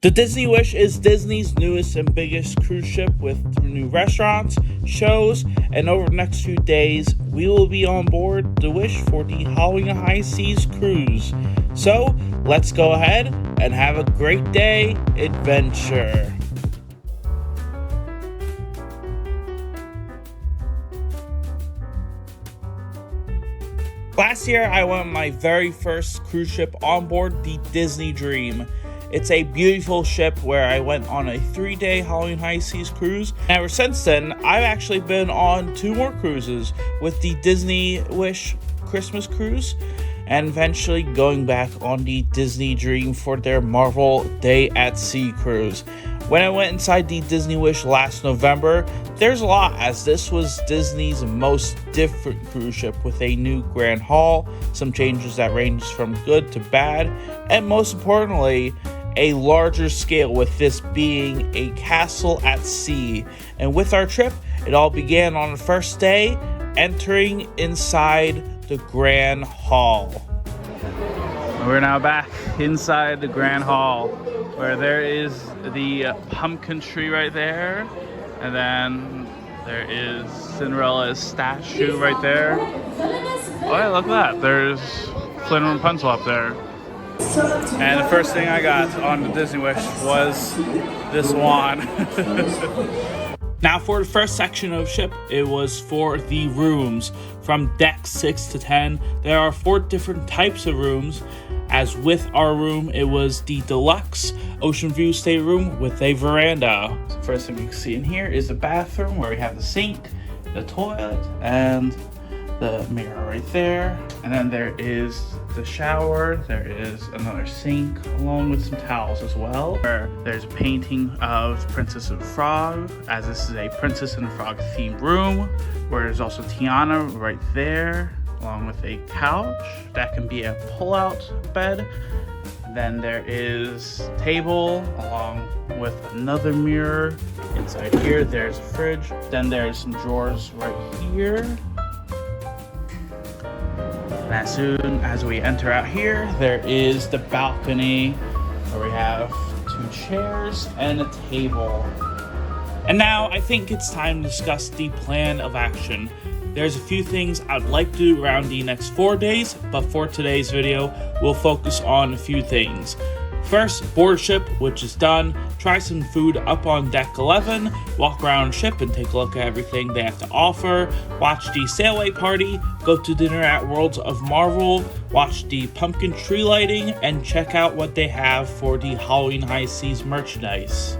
The Disney Wish is Disney's newest and biggest cruise ship with new restaurants, shows, and over the next few days, we will be on board the Wish for the Halloween High Seas cruise. So, let's go ahead and have a great day adventure. Last year, I went on my very first cruise ship on board the Disney Dream. It's a beautiful ship where I went on a 3-day Halloween High Seas cruise. And ever since then, I've actually been on 2 more cruises with the Disney Wish Christmas cruise and eventually going back on the Disney Dream for their Marvel Day at Sea cruise. When I went inside the Disney Wish last November, there's a lot, as this was Disney's most different cruise ship with a new Grand Hall, some changes that range from good to bad, and most importantly, a larger scale, with this being a castle at sea. And with our trip, it all began on the first day, entering inside the Grand Hall. We're now back inside the Grand Hall, where there is the pumpkin tree right there, and then there is Cinderella's statue right there. Oh yeah, look at that, there's Flynn and Rapunzel up there. And the first thing I got on the Disney Wish was this wand. Now for the first section of ship, it was for the rooms. From deck 6 to 10, there are 4 different types of rooms. As with our room, it was the deluxe ocean view stateroom with a veranda. First thing you can see in here is the bathroom, where we have the sink, the toilet, and the mirror right there. And then there is the shower, there is another sink, along with some towels as well. There's a painting of Princess and the Frog, as this is a Princess and the Frog themed room, where there's also Tiana right there, along with a couch that can be a pull-out bed. Then there is a table along with another mirror. Inside here, there's a fridge. Then there's some drawers right here. And as soon as we enter out here, there is the balcony, where we have 2 chairs and a table. And now I think it's time to discuss the plan of action. There's a few things I'd like to do around the next 4 days, but for today's video, we'll focus on a few things. First, board ship, which is done. Try some food up on deck 11, walk around ship and take a look at everything they have to offer, watch the Sailaway party, go to dinner at Worlds of Marvel, watch the pumpkin tree lighting, and check out what they have for the Halloween High Seas merchandise.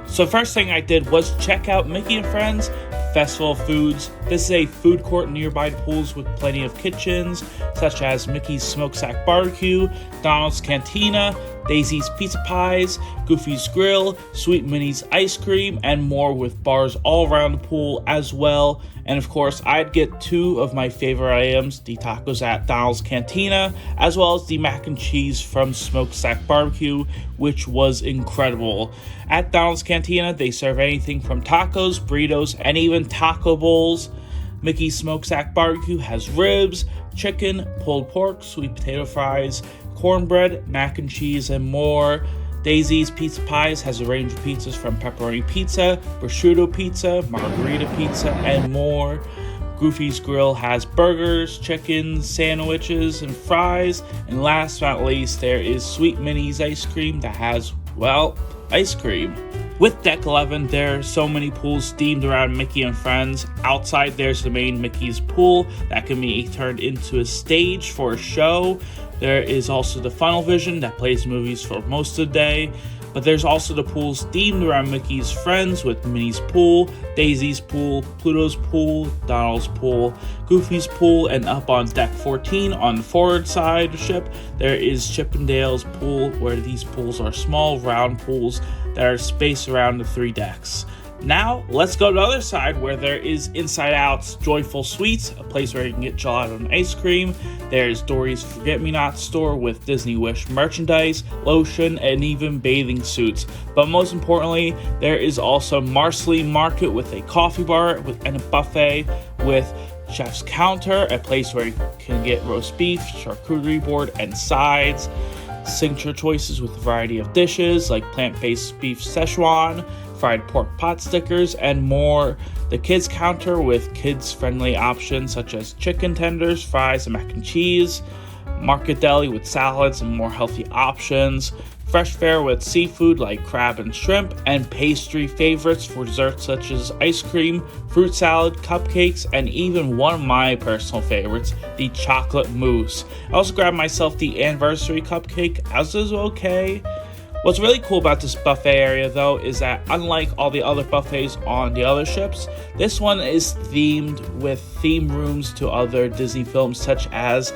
So first thing I did was check out Mickey and Friends Festival of Foods. This is a food court nearby the pools with plenty of kitchens, such as Mickey's Smokestack Barbecue, Donald's Cantina, Daisy's Pizza Pies, Goofy's Grill, Sweet Minnie's Ice Cream, and more, with bars all around the pool as well. And of course, I'd get 2 of my favorite items, the tacos at Donald's Cantina, as well as the mac and cheese from Smokestack Barbecue, which was incredible. At Donald's Cantina, they serve anything from tacos, burritos, and even taco bowls. Mickey's Smokestack Barbecue has ribs, chicken, pulled pork, sweet potato fries, cornbread, mac and cheese, and more. Daisy's Pizza Pies has a range of pizzas from pepperoni pizza, prosciutto pizza, margarita pizza, and more. Goofy's Grill has burgers, chicken, sandwiches, and fries. And last but not least, there is Sweet Minnie's Ice Cream that has, well, ice cream. With Deck 11, there are so many pools themed around Mickey and Friends. Outside, there's the main Mickey's pool that can be turned into a stage for a show. There is also the Funnel Vision that plays movies for most of the day. But there's also the pools themed around Mickey's Friends, with Minnie's Pool, Daisy's Pool, Pluto's Pool, Donald's Pool, Goofy's Pool, and up on Deck 14 on the forward side of the ship, there is Chip 'n Dale's Pool, where these pools are small, round pools that are spaced around the 3 decks. Now, let's go to the other side, where there is Inside Out's Joyful Sweets, a place where you can get gelato and ice cream. There's Dory's Forget-Me-Not store with Disney Wish merchandise, lotion, and even bathing suits. But most importantly, there is also Marsley Market with a coffee bar and a buffet with Chef's Counter, a place where you can get roast beef, charcuterie board, and sides. signature choices with a variety of dishes like plant-based beef Szechuan, fried pork pot stickers, and more. The kids counter with kids-friendly options such as chicken tenders, fries, and mac and cheese. Market deli with salads and more healthy options. Fresh fare with seafood like crab and shrimp, and pastry favorites for desserts such as ice cream, fruit salad, cupcakes, and even one of my personal favorites, the chocolate mousse. I also grabbed myself the anniversary cupcake, as is okay. What's really cool about this buffet area though is that unlike all the other buffets on the other ships, this one is themed with theme rooms to other Disney films such as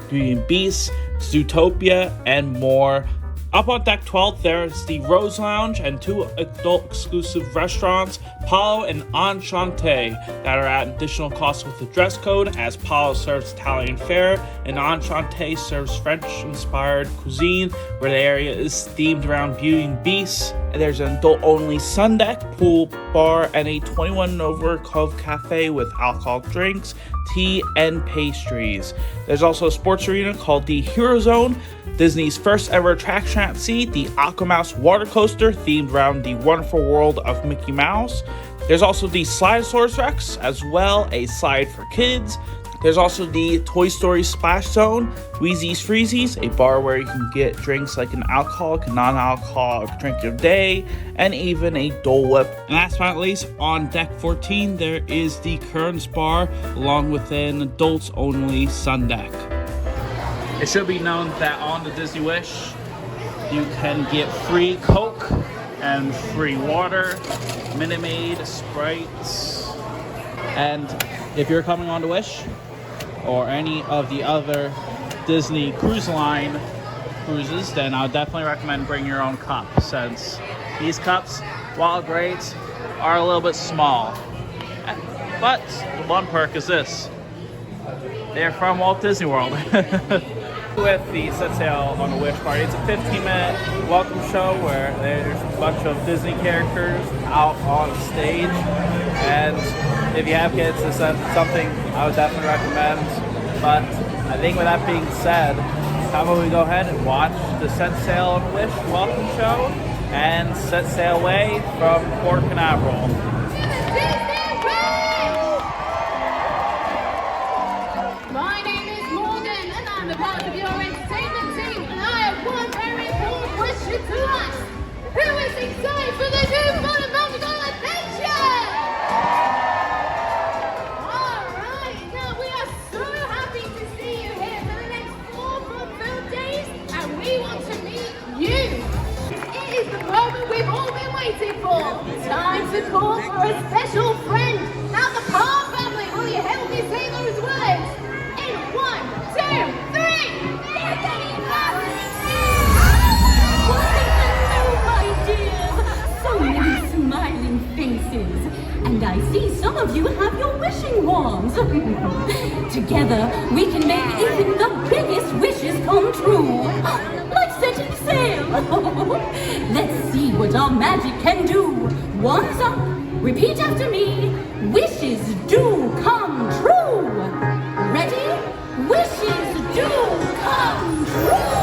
Beauty and Beast, Zootopia, and more. Up on deck 12, there's the Rose Lounge and 2 adult-exclusive restaurants, Palo and Enchante, that are at additional cost with the dress code, as Palo serves Italian fare and Enchante serves French-inspired cuisine, where the area is themed around Beauty and Beast. There's an adult-only sun deck, pool bar, and a 21 and over Cove Cafe with alcoholic drinks, tea, and pastries. There's also a sports arena called the Hero Zone, Disney's first ever attraction at sea, the Aquamouse water coaster themed around the wonderful world of Mickey Mouse. There's also the Slidosaurus Rex, as well, a slide for kids. There's also the Toy Story Splash Zone, Wheezy's Freezies, a bar where you can get drinks like an alcoholic and non-alcoholic drink of the day, and even a Dole Whip. And last but not least, on deck 14, there is the Currents Bar, along with an adults-only sun deck. It should be known that on the Disney Wish, you can get free Coke and free water, Minute Maid, Sprites, and if you're coming on the Wish, or any of the other Disney Cruise Line cruises, then I would definitely recommend bringing your own cup, since these cups, while great, are a little bit small. But the one perk is this: they're from Walt Disney World. With the Set Sail on the Wish Party, it's a 15-minute welcome show where there's a bunch of Disney characters out on stage, and if you have kids, this is something I would definitely recommend. But I think with that being said, how about we go ahead and watch the Set Sail on the Wish welcome show and Set Sailaway from Port Canaveral. My name is Morgan, and I'm a part of your entertainment team, and I have one very important question to ask. Who is excited for the new fun and magical adventure? Alright, now we are so happy to see you here for the next 4 fun-filled days, and we want to meet you. It is the moment we've all been waiting for. Time to call for a special friend. Now the Parr family, will you help me say those words? 1, 2, 3! Hello, my dears! So many smiling faces. And I see some of you have your wishing wands. Together, we can make even the biggest wishes come true. Like setting sail. Let's see what our magic can do. Wands up. Repeat after me. Wishes do come true. Ready? Wishes do come true!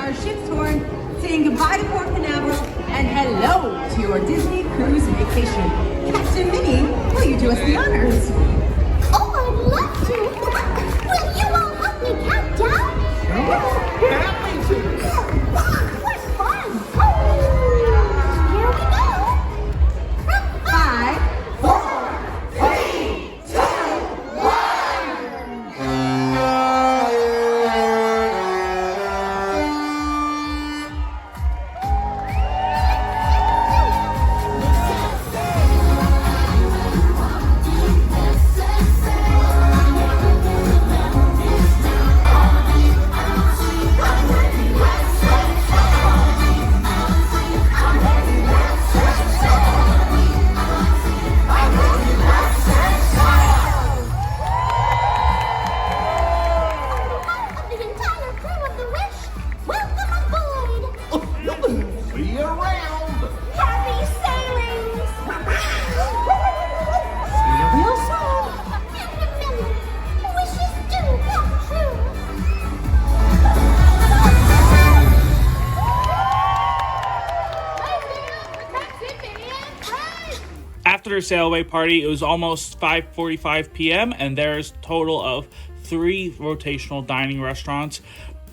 our ship's horn, saying goodbye to Port Canaveral and hello to your Disney cruise vacation. Captain Minnie, will you do us the honors? Oh, I'd love to. Will you all help me count down? Happy to. What fun! Here we go. 5, 4, 3, 2, The entire crew of the Wish, welcome aboard. See you around. Happy sailings. See you real soon. Wishes do come true. After the Sailaway party, it was almost 5:45 p.m. and there's a total of 3 rotational dining restaurants.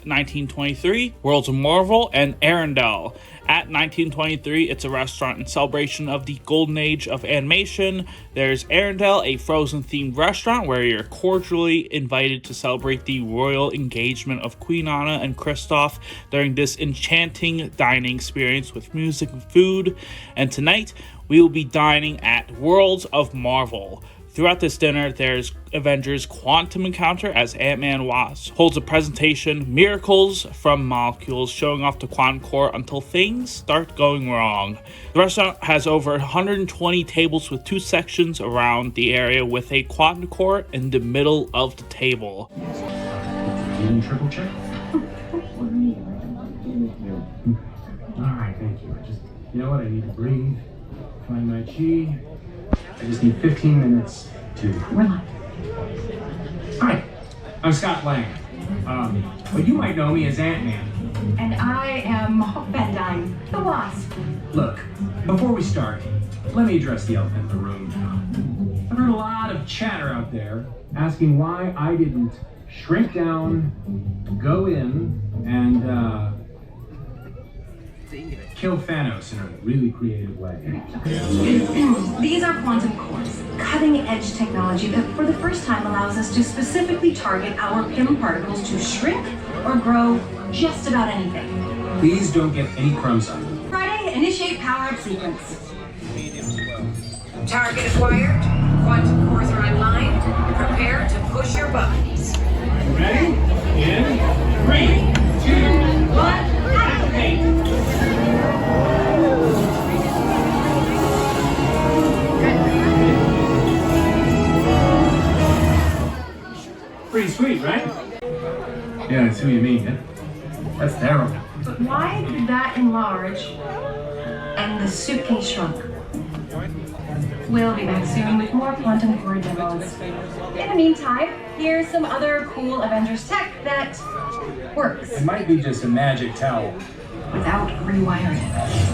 1923, Worlds of Marvel, and Arendelle. At 1923, it's a restaurant in celebration of the golden age of animation. There's Arendelle, a Frozen-themed restaurant where you're cordially invited to celebrate the royal engagement of Queen Anna and Kristoff during this enchanting dining experience with music and food. And tonight, we will be dining at Worlds of Marvel. Throughout this dinner, there's Avengers Quantum Encounter as Ant-Man Wasp holds a presentation, Miracles from Molecules, showing off the quantum core until things start going wrong. The restaurant has over 120 tables with 2 sections around the area with a quantum core in the middle of the table. Triple check? Alright, thank you. You know what? I need to breathe, find my chi. I just need 15 minutes to relax. Hi, I'm Scott Lang. But you might know me as Ant-Man. and I am Van Dyne, the Wasp. Look, before we start, let me address the elephant in the room. I've heard a lot of chatter out there asking why I didn't shrink down, go in, and kill Thanos in a really creative way. These are quantum cores, cutting-edge technology that for the first time allows us to specifically target our PIM particles to shrink or grow just about anything. Please don't get any crumbs on them. Friday, initiate power-up sequence. Target acquired. Quantum cores are online. Prepare to push your buttons. Ready? In 3, 2, 1, activate! Pretty sweet, right? Yeah, that's who you mean, yeah? That's terrible. But why did that enlarge and the suitcase shrunk? We'll be back soon with more quantum core demos. In the meantime, here's some other cool Avengers tech that works It might be just a magic towel. without rewiring.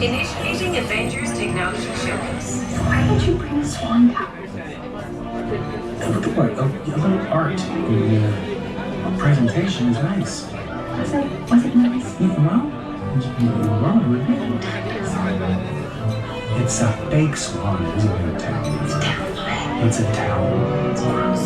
Initiating Avengers Technology Showcase. Why did you bring swan power? What? A little art in the presentation is nice. Was it nice? Well, it's a fake swan, isn't it? It's a towel. It's gross.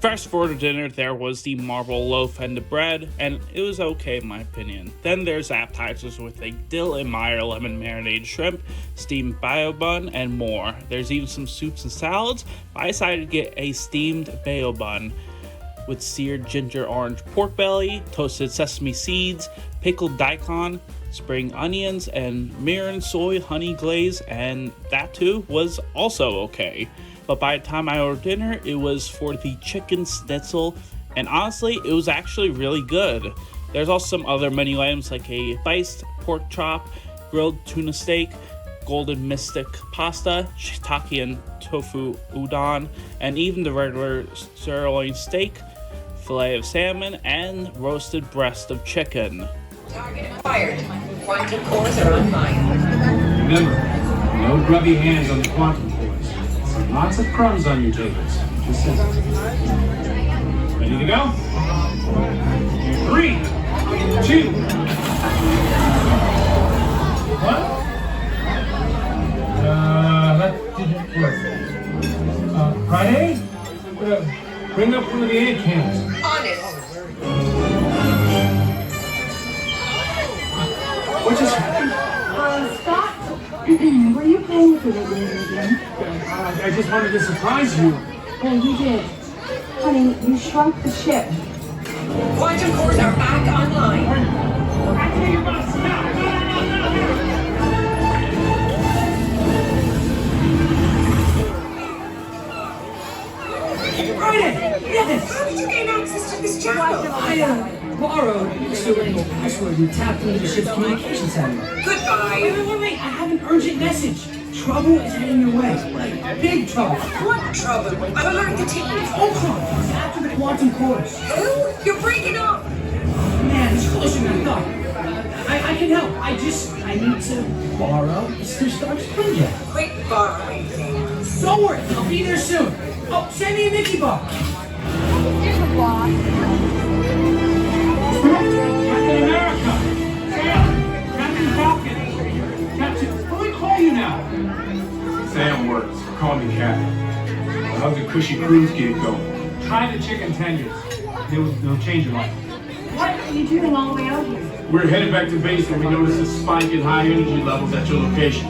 First for the dinner, there was the marble loaf and the bread, and it was okay in my opinion. Then there's appetizers with a dill and Meyer lemon marinated shrimp, steamed bio bun, and more. There's even some soups and salads, but I decided to get a steamed bao bun with seared ginger orange pork belly, toasted sesame seeds, pickled daikon, spring onions, and mirin soy honey glaze, and that too was also okay. But by the time I ordered dinner, it was for the chicken schnitzel, and honestly, it was actually really good. There's also some other menu items like a spiced pork chop, grilled tuna steak, golden mystic pasta, shiitake and tofu udon, and even the regular sirloin steak, fillet of salmon, and roasted breast of chicken. Target acquired. Quantum cores are online. Remember, no grubby hands on the quantum cores. And lots of crumbs on your tables. Just says it. Ready to go? 3, 2, 1. That didn't work. Friday? Bring up one of the egg cans. On it. What just happened? Scott, were you playing with the radiator again? I just wanted to surprise you. Well, you did. Honey, you shrunk the ship. Quantum cores are back online. Friday! Yes! How did you gain access to this channel? I borrowed the password and tapped into the ship's communication center. Goodbye. Wait, I have an urgent message. Trouble is heading your way. Like, big trouble. What trouble? I'll alert the team. Ultron, after the quantum cores. Who? You're breaking up. Man, it's closer than I thought. I can help. I need to borrow Mr. Stark's project. Quick borrowing things. Don't worry, I'll be there soon. Oh, send me a Mickey bar. Captain America! Sam! Captain Falcon! Captain, what do I call you now? Sam works. Call me Captain. How's the cushy cruise gig going? Try the chicken tenders. They'll change your life. What are you doing all the way out here? We're headed back to base when we noticed a spike in high energy levels at your location.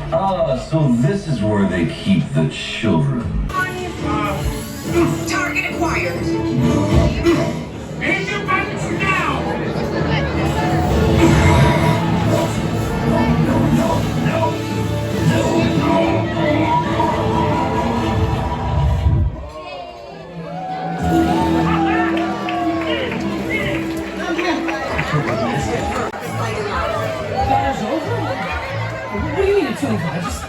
Ah, so this is where they keep the children. Target acquired. And your buttons now! What do you mean it's over? I just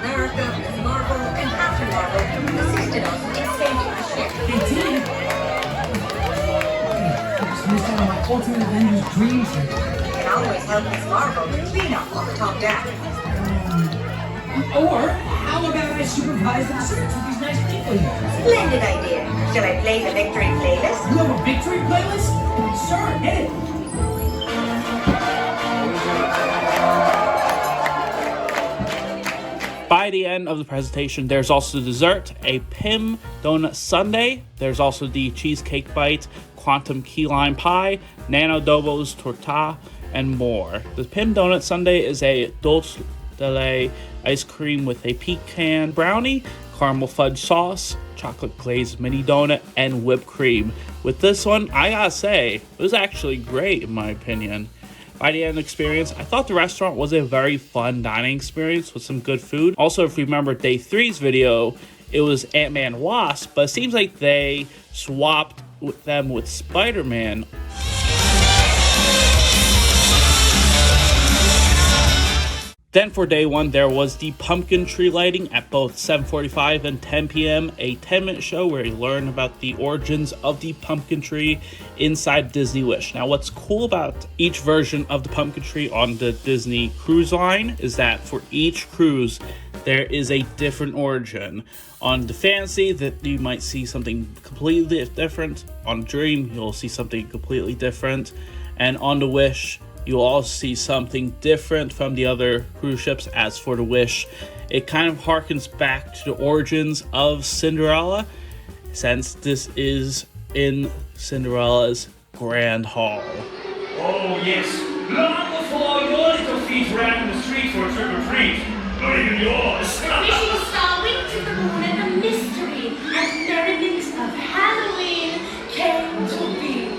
America, Marvel, and Captain Marvel assisted us in saving the ship. They did. I just missed out on my ultimate Avengers dreams here. You can always help Miss Marvel clean up on the top down. Or how about I supervise the search with these nice people here? Splendid idea. Shall I play the victory playlist? You have a victory playlist? Sure, hit it. By the end of the presentation, there's also dessert, a Pim donut sundae. There's also the cheesecake bite, quantum key lime pie, nano dobos torta, and more. The Pim donut sundae is a dulce de leche ice cream with a pecan brownie, caramel fudge sauce, chocolate glazed mini donut, and whipped cream. With this one, I gotta say, it was actually great in my opinion. By the end of the experience, I thought the restaurant was a very fun dining experience with some good food. Also, if you remember day 3's video, it was Ant-Man Wasp, but it seems like they swapped with them with Spider-Man. Then for day 1, there was the pumpkin tree lighting at both 7:45 and 10 p.m., a 10-minute show where you learn about the origins of the pumpkin tree inside Disney Wish. Now, what's cool about each version of the pumpkin tree on the Disney Cruise Line is that for each cruise, there is a different origin. On the Fantasy, that you might see something completely different. On Dream, you'll see something completely different. And on the Wish, you'll also see something different from the other cruise ships. As for the Wish, it kind of harkens back to the origins of Cinderella, since this is in Cinderella's Grand Hall. Oh yes, long before your little feet ran the street for a trick or treat, not even yours. Wishing star winked to the moon and the mystery and merriment of Halloween came to be.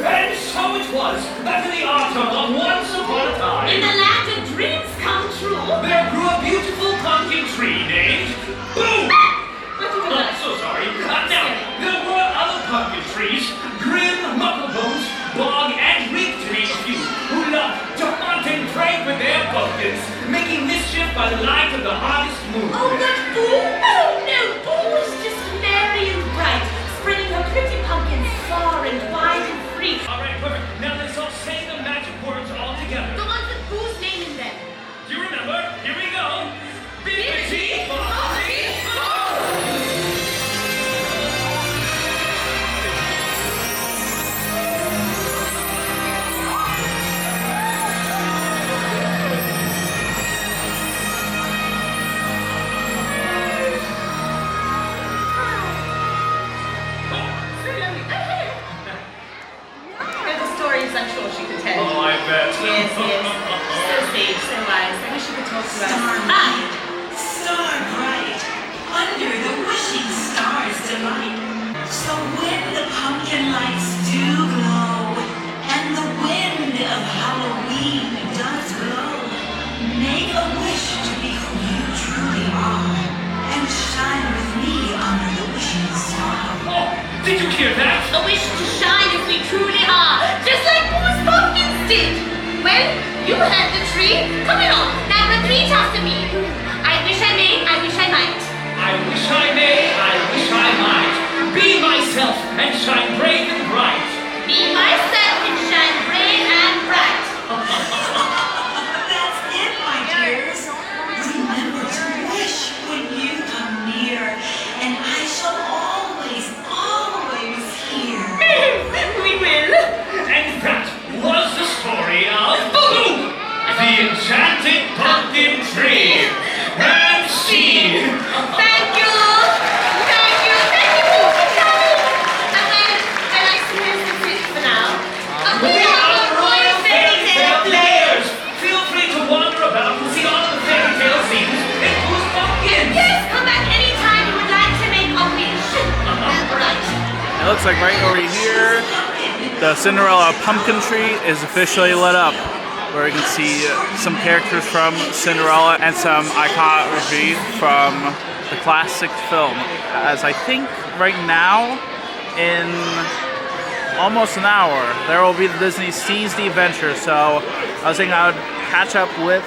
And so it was that in the autumn of once upon a time, In the land of dreams come true. there grew a beautiful pumpkin tree named Boom! I'm so sorry. Now, there were other pumpkin trees, Grim, Mucklebones, Bog, and Reek to name a few, who loved to hunt and prank with their pumpkins, making mischief by the light of the harvest moon. Oh, that fool! Oh, no, fool! right. So when the pumpkin lights do glow, and the wind of Halloween does blow, make a wish to be who you truly are, and shine with me under the wishing star. Oh, did you hear that? A wish to shine as we truly are, just like Bruce Pumpkins did. Well, you heard the tree. Coming on, now repeat after me. I wish I may, I wish I might. I wish I may, I wish I might. Be myself and shine brave and bright. Be myself and shine brave and bright. That's it, my dears. Remember to wish when you come near, and I shall always, always hear. We will. And that was the story of Boo! The Enchanted Pumpkin Tree. And see. Thank you. Thank you. Thank you for coming. And I suppose that's it for now. We are the Royal Fairy Tale Players. Feel free to wander about and see all the fairy tale scenes in Goose Pumpkins. Yes, come back anytime you would like to make a wish. Right. It looks like right over here, the Cinderella pumpkin tree is officially lit up, where you can see some characters from Cinderella and some iconography from the classic film. As I think right now, in almost an hour, there will be the Disney Seas the Adventure, so I was thinking I would catch up with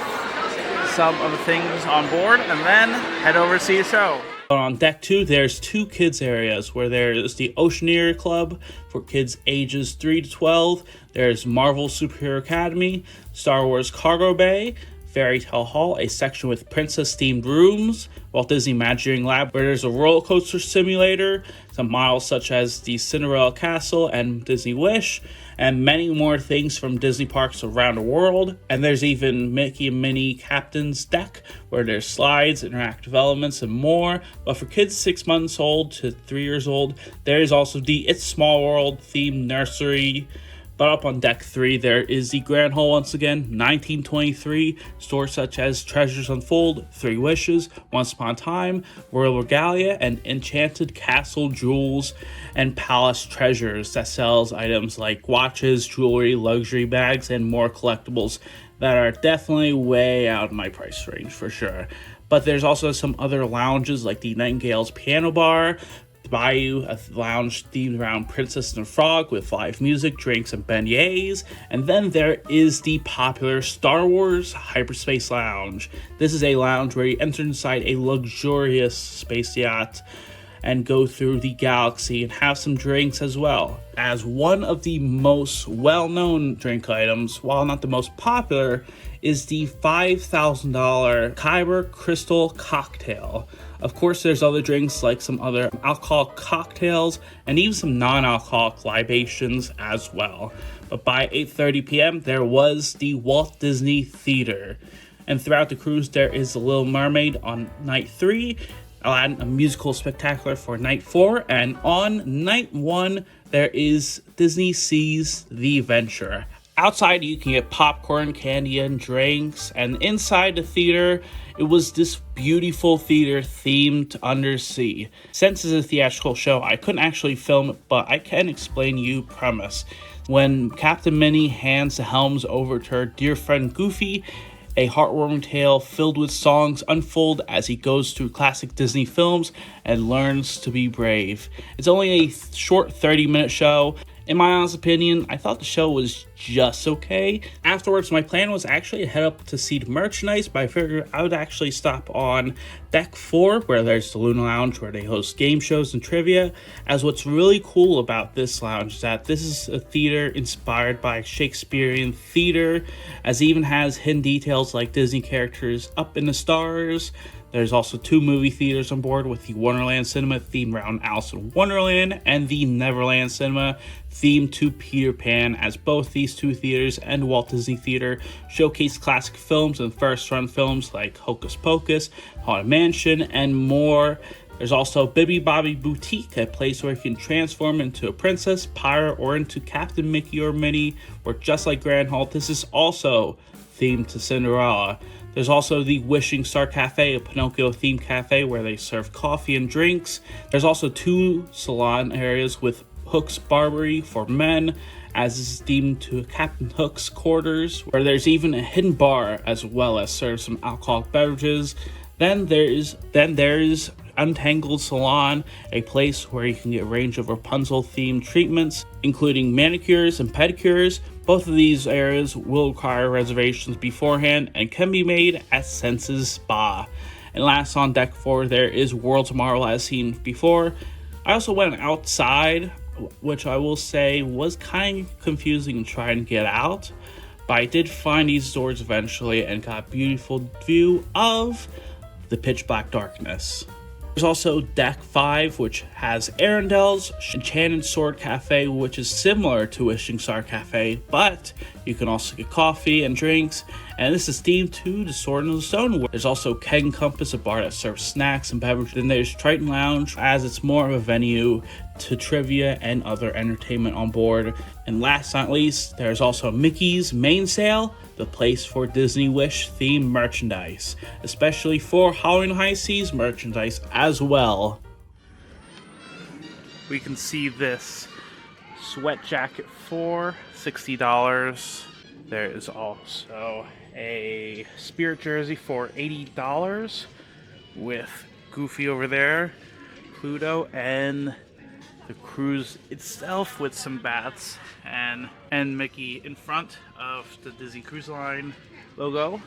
some of the things on board and then head over to see the show. On deck 2, there's 2 kids areas where there's the Oceaneer Club for kids ages 3 to 12. There's Marvel Superhero Academy, Star Wars Cargo Bay, Fairy Tale Hall, a section with princess-themed rooms, Walt Disney Imagineering Lab, where there's a roller coaster simulator, some models such as the Cinderella Castle and Disney Wish, and many more things from Disney parks around the world. And there's even Mickey and Minnie Captain's Deck, where there's slides, interactive elements, and more. But for kids 6 months old to 3 years old, there is also the It's Small World themed nursery. But up on deck 3, there is the Grand Hall once again, 1923, stores such as Treasures Unfold, Three Wishes, Once Upon a Time, Royal Regalia, and Enchanted Castle Jewels and Palace Treasures that sells items like watches, jewelry, luxury bags, and more collectibles that are definitely way out of my price range for sure. But there's also some other lounges like the Nightingale's Piano Bar, Bayou, a lounge themed around Princess and the Frog with live music, drinks, and beignets. And then there is the popular Star Wars Hyperspace Lounge. This is a lounge where you enter inside a luxurious space yacht and go through the galaxy and have some drinks as well. As one of the most well-known drink items, while not the most popular, is the $5,000 Kyber Crystal Cocktail. Of course, there's other drinks like some other alcoholic cocktails and even some non-alcoholic libations as well. But by 8:30 p.m., there was the Walt Disney Theater. And throughout the cruise, there is The Little Mermaid on night 3, Aladdin, a musical spectacular for night 4, and on night 1, there is Disney Seas The Adventure. Outside, you can get popcorn, candy, and drinks, and inside the theater, it was this beautiful theater themed undersea. Since it's a theatrical show, I couldn't actually film it, but I can explain you premise. When Captain Minnie hands the helms over to her dear friend Goofy, a heartwarming tale filled with songs unfold as he goes through classic Disney films and learns to be brave. It's only a short 30-minute show. In my honest opinion, I thought the show was just okay. Afterwards, my plan was actually to head up to see the merchandise, but I figured I would actually stop on deck 4, where there's the Luna Lounge, where they host game shows and trivia. As what's really cool about this lounge is that this is a theater inspired by Shakespearean theater, as it even has hidden details like Disney characters up in the stars. There's also 2 movie theaters on board, with the Wonderland Cinema themed around Alice in Wonderland and the Neverland Cinema themed to Peter Pan, as both these 2 theaters and Walt Disney Theater showcase classic films and first-run films like Hocus Pocus, Haunted Mansion, and more. There's also Bibby Bobby Boutique, a place where you can transform into a princess, pirate, or into Captain Mickey or Minnie, or just like Grand Hall, this is also themed to Cinderella. There's also the Wishing Star Cafe, a Pinocchio-themed cafe where they serve coffee and drinks. There's also 2 salon areas with Hook's Barbery for men, as is themed to Captain Hook's quarters, where there's even a hidden bar as well as serve some alcoholic beverages. Then there's Untangled Salon, a place where you can get a range of Rapunzel-themed treatments, including manicures and pedicures. Both of these areas will require reservations beforehand and can be made at Senses Spa. And last on deck 4, there is World Tomorrow, as seen before. I also went outside, which I will say was kind of confusing to try and get out, but I did find these doors eventually and got a beautiful view of the pitch black darkness. There's also Deck 5, which has Arendelle's Enchanted Sword Cafe, which is similar to Wishing Star Cafe, but you can also get coffee and drinks, and this is themed to the Sword and the Stone. There's also Keg and Compass, a bar that serves snacks and beverages. Then there's Triton Lounge, as it's more of a venue to trivia and other entertainment on board. And last but not least, there's also Mickey's Main Sale, the place for Disney Wish themed merchandise, especially for Halloween High Seas merchandise as well. We can see this sweat jacket for $60. There is also a Spirit jersey for $80 with Goofy over there, Pluto, and the cruise itself with some bats and Mickey in front of the Disney Cruise Line logo.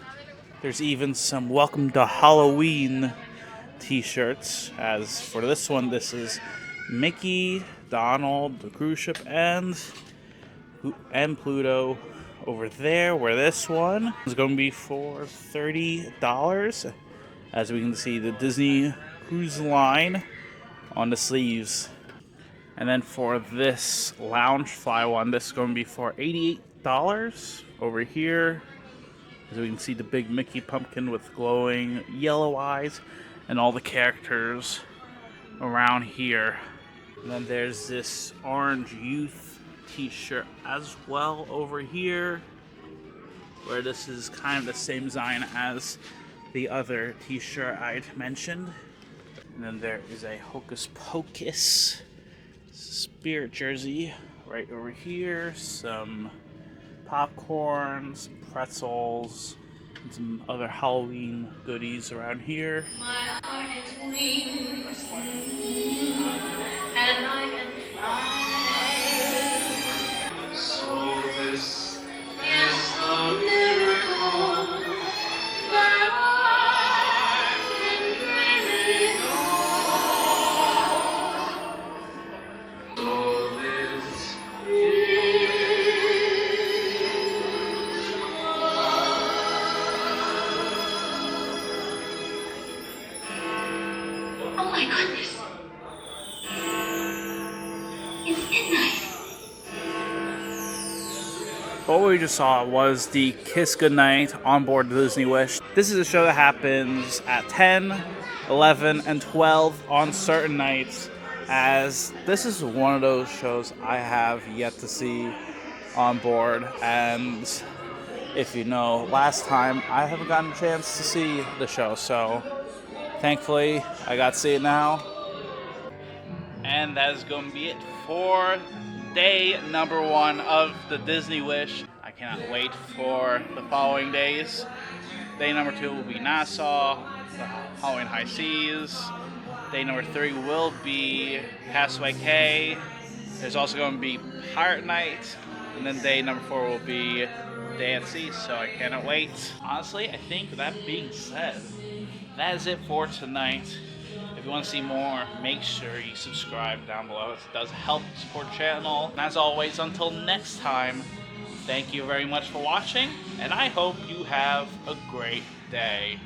There's even some Welcome to Halloween t-shirts. As for this one, this is Mickey, Donald, the cruise ship, and Pluto over there, where this one is going to be for $30. As we can see, the Disney Cruise Line on the sleeves. And then for this Loungefly one, this is going to be for $88 over here. As we can see, the big Mickey pumpkin with glowing yellow eyes and all the characters around here. And then there's this Orange Youth t-shirt as well over here, where this is kind of the same design as the other t-shirt I'd mentioned. And then there is a Hocus Pocus Spirit jersey right over here, some popcorn, some pretzels, and some other Halloween goodies around here. My heart has wings, and I can fly. So this is the miracle that I can dream of. So this Oh my goodness. It's midnight. What we just saw was the Kiss Goodnight on board Disney Wish. This is a show that happens at 10, 11, and 12 on certain nights, as this is one of those shows I have yet to see on board. And if you know, last time I haven't gotten a chance to see the show, so thankfully I got to see it now. And that is going to be it for day number 1 of the Disney Wish. I cannot wait for the following days. Day number 2 will be Nassau, the Halloween High Seas. Day number 3 will be Castaway Cay. There's also going to be Pirate Night. And then day number 4 will be Day at Sea, so I cannot wait. Honestly, I think that being said, that is it for tonight. If you want to see more, make sure you subscribe down below. It does help support the channel. And as always, until next time, thank you very much for watching, and I hope you have a great day.